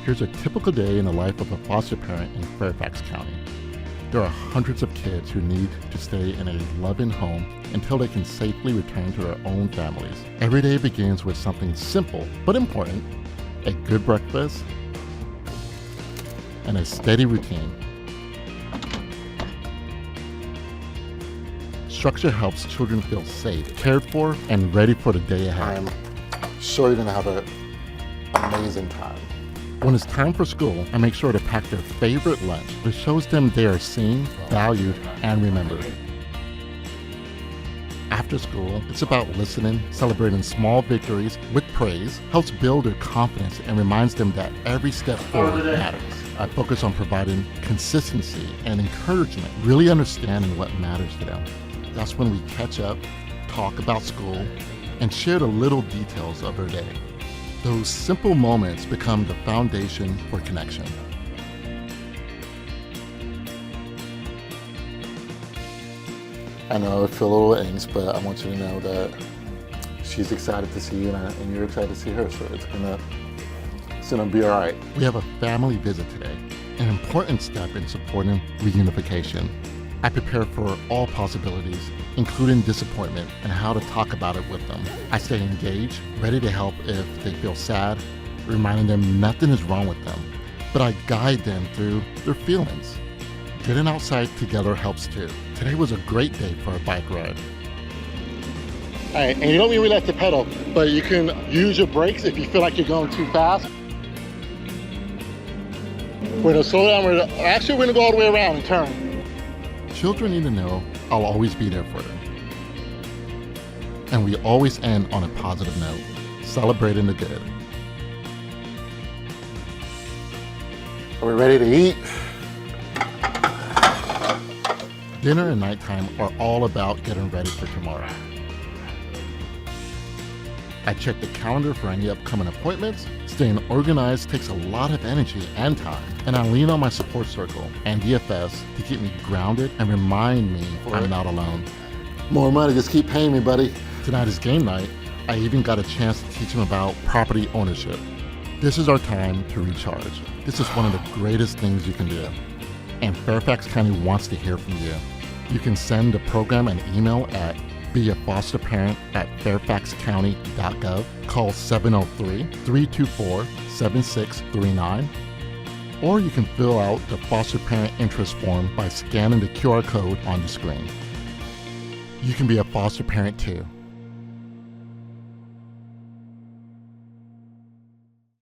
Here's a typical day in the life of a foster parent in Fairfax County. There are hundreds of kids who need to stay in a loving home until they can safely return to their own families. Every day begins with something simple but important: a good breakfast and a steady routine. Structure helps children feel safe, cared for, and ready for the day ahead. I'm sure you're gonna have an amazing time. When it's time for school, I make sure to pack their favorite lunch that shows them they are seen, valued, and remembered. After school, it's about listening, celebrating small victories with praise, helps build their confidence, and reminds them that every step forward matters. I focus on providing consistency and encouragement, really understanding what matters to them. That's when we catch up, talk about school, and share the little details of their day. Those simple moments become the foundation for connection. I know I feel a little angst, but I want you to know that she's excited to see you and you're excited to see her, so it's gonna be all right. We have a family visit today, an important step in supporting reunification. I prepare for all possibilities, including disappointment, and how to talk about it with them. I stay engaged, ready to help if they feel sad, reminding them nothing is wrong with them, but I guide them through their feelings. Getting outside together helps too. Today was a great day for a bike ride. All right, and you don't really like to pedal, but you can use your brakes if you feel like you're going too fast. We're gonna slow down, we're gonna go all the way around and turn. Children need to know I'll always be there for them. And we always end on a positive note, celebrating the good. Are we ready to eat? Dinner and nighttime are all about getting ready for tomorrow. I check the calendar for any upcoming appointments. Staying organized takes a lot of energy and time, and I lean on my support circle and DFS to keep me grounded and remind me I'm not alone. More money, just keep paying me, buddy. Tonight is game night. I even got a chance to teach him about property ownership. This is our time to recharge. This is one of the greatest things you can do, and Fairfax County wants to hear from you. You can send the program an email at beafosterparent@fairfaxcounty.gov, call 703-324-7639, or you can fill out the foster parent interest form by scanning the QR code on the screen. You can be a foster parent too.